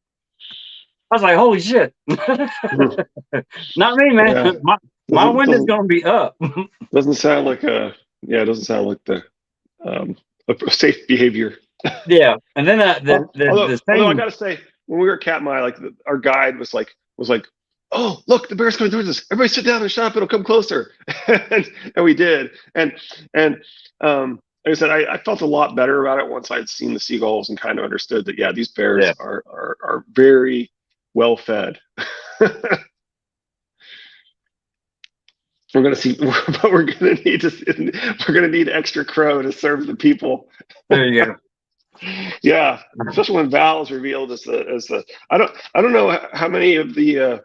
I was like, holy shit. Not me, man. Yeah. My window's going to be up. Doesn't sound like it doesn't sound like the a safe behavior. Yeah. And then although I got to say, when we were at Katmai, like our guide was like, oh, look, the bear's coming towards us. Everybody sit down and shut up. It'll come closer. and we did. And like I said, I felt a lot better about it once I'd seen the seagulls and kind of understood that, these bears are very well fed. We're gonna need extra crow to serve the people. There you go. Yeah, especially when Val is revealed as the I don't know how many of the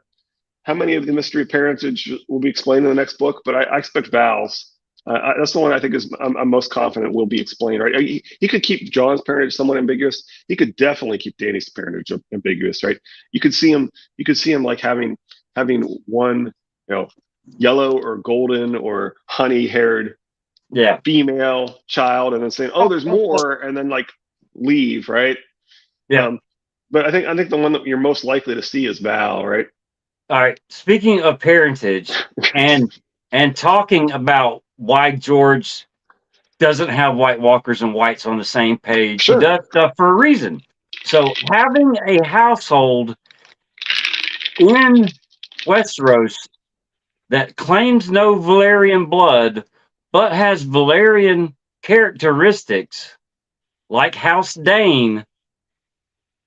mystery parentage will be explained in the next book, but I expect Val's. That's the one I think I'm most confident will be explained. Right? He could keep John's parentage somewhat ambiguous. He could definitely keep Danny's parentage ambiguous. Right? You could see him like having one, yellow or golden or honey-haired female child, and then saying, "Oh, there's more," and then like leave. Right? Yeah. But I think the one that you're most likely to see is Val. Right? All right. Speaking of parentage and talking about why George doesn't have White Walkers and Whites on the same page. Sure. He does stuff for a reason. So having a household in Westeros that claims no Valyrian blood, but has Valyrian characteristics, like House Dane,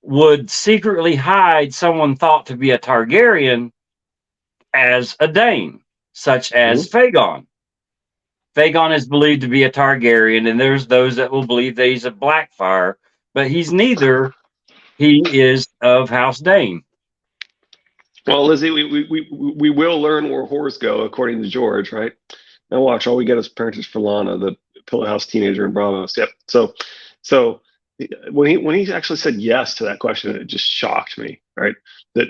would secretly hide someone thought to be a Targaryen as a Dane, such as Fagon. Fagon is believed to be a Targaryen, and there's those that will believe that he's a Blackfyre, but he's neither. He is of House Dane. Well, Lizzie, we will learn where whores go, according to George, right? Now watch, all we get is parentage for Lana, the Pillow House teenager in Bravos. Yep. So when he actually said yes to that question, it just shocked me, right? That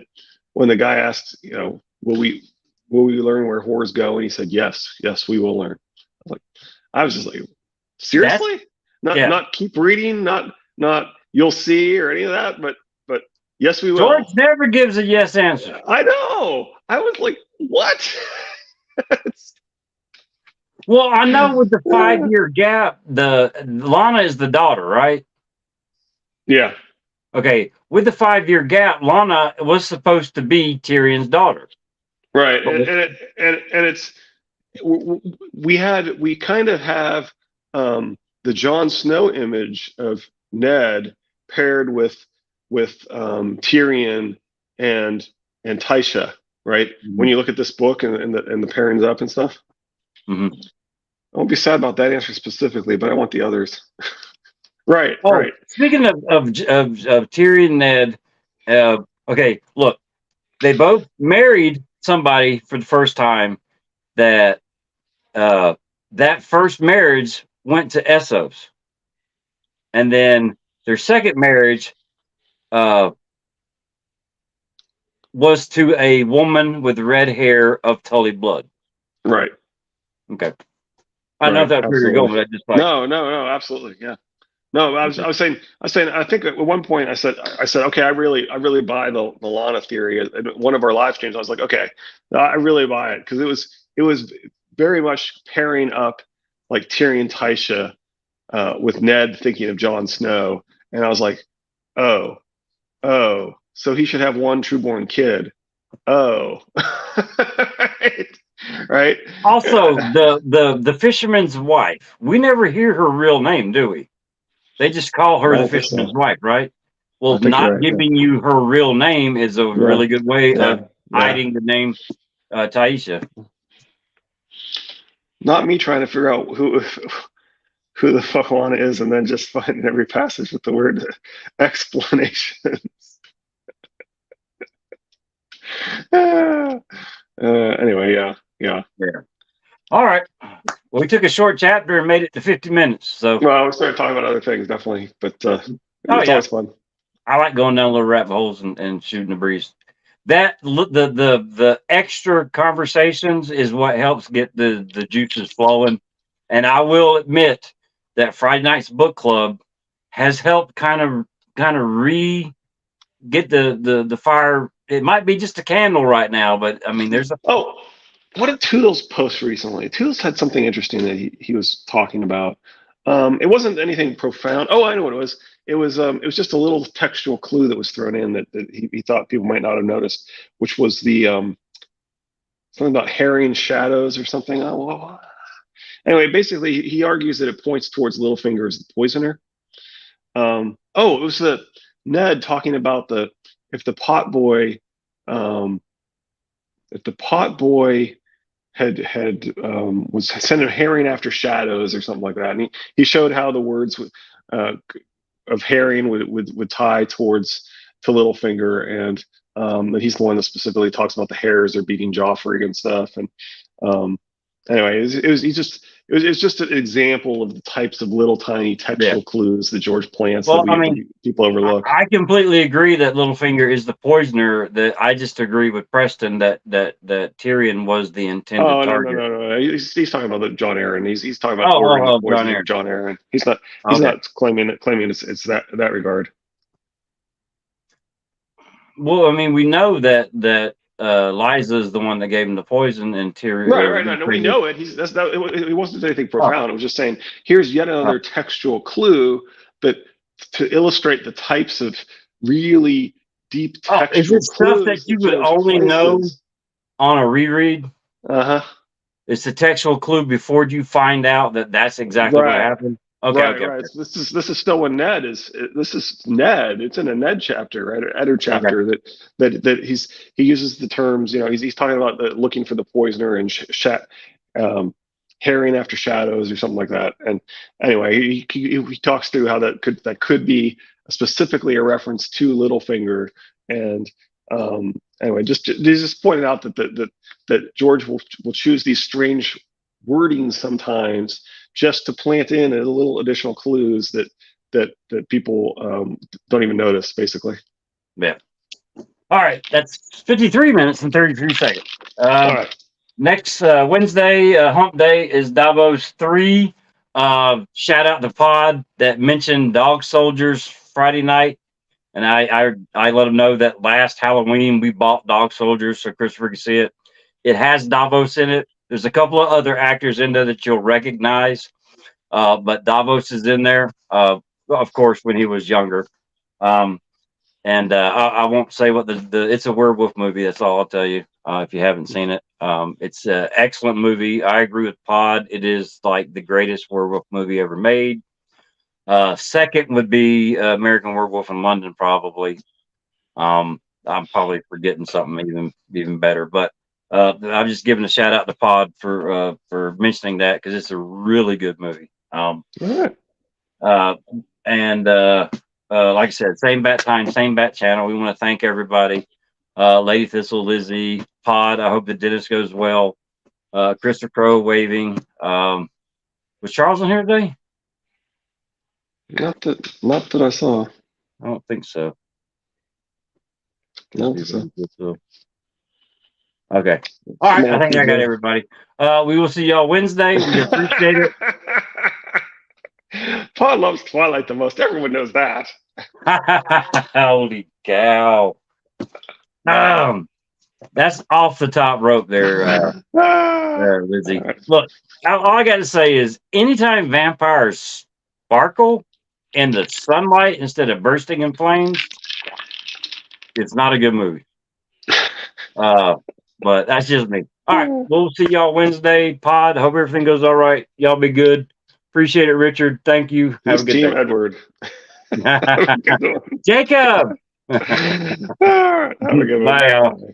when the guy asked, will we learn where whores go, and he said yes, we will learn. I was just like, seriously? Not keep reading, not you'll see or any of that, but yes, we will. George never gives a yes answer. I know. I was like, what? Well, I know with the 5-year gap, the Lana is the daughter, right? Yeah. Okay. With the 5-year gap, Lana was supposed to be Tyrion's daughter. Right. And it's we kind of have the Jon Snow image of Ned paired with Tyrion and Tysha, right? Mm-hmm. When you look at this book and the pairings up and stuff. Mm-hmm. I won't be sad about that answer specifically, but I want the others. Right. Speaking of Tyrion and Ned, okay, look, they both married somebody for the first time that first marriage went to Essos. and then their second marriage uh, was to a woman with red hair of Tully blood. Right. Okay, I don't know if Right. that's where you're Absolutely. going. That's just like No. Absolutely. Yeah. No, I was saying, I think at one point I said, okay, I really buy the Lana theory. At one of our live streams, I was like, okay, I really buy it because it was very much pairing up like Tyrion Tysha with Ned thinking of Jon Snow, and I was like, oh, oh, so he should have one trueborn kid. Oh, right, right. also the fisherman's wife. We never hear her real name, do we? They just call I her the don't think fisherman's so. wife, right? I Well, think not you're right. giving you her real name is a Yeah, really good way yeah, of yeah. hiding the name Taisha. Not me trying to figure out who the fuck Lana is, and then just finding every passage with the word explanation. Anyway, yeah, yeah. Yeah. All right. Well, we took a short chapter and made it to 50 minutes. So, Well, we started talking about other things, definitely, but oh it's yeah, always fun. I like going down little rabbit holes and shooting the breeze. The extra conversations is what helps get the juices flowing. And I will admit that Friday night's book club has helped kind of re get the fire. It might be just a candle right now, but I mean, there's a Oh, what did Toodles post recently? Toodles had something interesting that he was talking about. It wasn't anything profound. Oh, I know what it was. It was just a little textual clue that was thrown in that he thought people might not have noticed, which was the something about harrying shadows or something. Oh, well, anyway, basically he argues that it points towards Littlefinger as the poisoner. Oh, it was the Ned talking about the if the pot boy um, if the pot boy was sending herring after shadows or something like that, and he showed how the words uh, of herring would tie towards to Littlefinger, and that he's the one that specifically talks about the hares are beating Joffrey and stuff, and um, anyway, it's just an example of the types of little tiny yeah. textual clues that George plants that Well, I mean, people overlook. I completely agree that Littlefinger is the poisoner. That I just agree with Preston that Tyrion was the intended Oh no target. no! He's talking about the John Aaron. He's talking about Oh, ordering the John poisoning of Aaron. John Aaron. He's Okay. not claiming it's that regard. Well, I mean, we know that Liza is the one that gave him the poison, and Right. No, we know it. He's that's not. It wasn't anything Oh, profound. It was just saying here's yet oh, another textual clue that to illustrate the types of really deep oh, is textual it stuff that clues that you would George only know places. on a reread? Uh huh. It's the textual clue before you find out that that's exactly what Right. happened. Okay, okay, Right. So this is still when Ned is. This is Ned. It's in a Ned chapter, right? Editor okay. chapter that he uses the terms. You know, he's talking about looking for the poisoner and um, herring after shadows or something like that. And anyway, he talks through how that could be specifically a reference to Littlefinger. And anyway, just pointed out that George will choose these strange wordings sometimes just to plant in a little additional clues that people don't even notice, basically. Yeah. All right, that's 53 minutes and 33 seconds. All right. Next Wednesday, Hump Day, is Davos 3. Shout out to Pod that mentioned Dog Soldiers Friday night. And I let them know that last Halloween we bought Dog Soldiers so Christopher could see it. It has Davos in it. There's a couple of other actors in there that you'll recognize, but Davos is in there, of course, when he was younger. Um, and I won't say what the it's a werewolf movie. That's all I'll tell you if you haven't seen it. It's an excellent movie. I agree with Pod. It is like the greatest werewolf movie ever made. Second would be American Werewolf in London, probably. I'm probably forgetting something even better, but I'm just giving a shout out to Pod for mentioning that because it's a really good movie. All right. Uh, and like I said, same bat time, same bat channel. We want to thank everybody. Lady Thistle, Lizzie, Pod. I hope the dentist goes well. Christopher Crow waving. Was Charles in here today? Not that I saw. I don't think so. No, See if I so can get to- Okay. All right. I think I got everybody. We will see y'all Wednesday. We appreciate it. Paul loves Twilight the most. Everyone knows that. Holy cow. That's off the top rope there, Lizzie. All right. Look, all I got to say is anytime vampires sparkle in the sunlight instead of bursting in flames, it's not a good movie. But that's just me. All right. We'll see y'all Wednesday pod. Hope everything goes all right. Y'all be good. Appreciate it, Richard. Thank you. Have a good Team day. Edward. Have a good one. Jacob. All right, have a good one. Bye, y'all.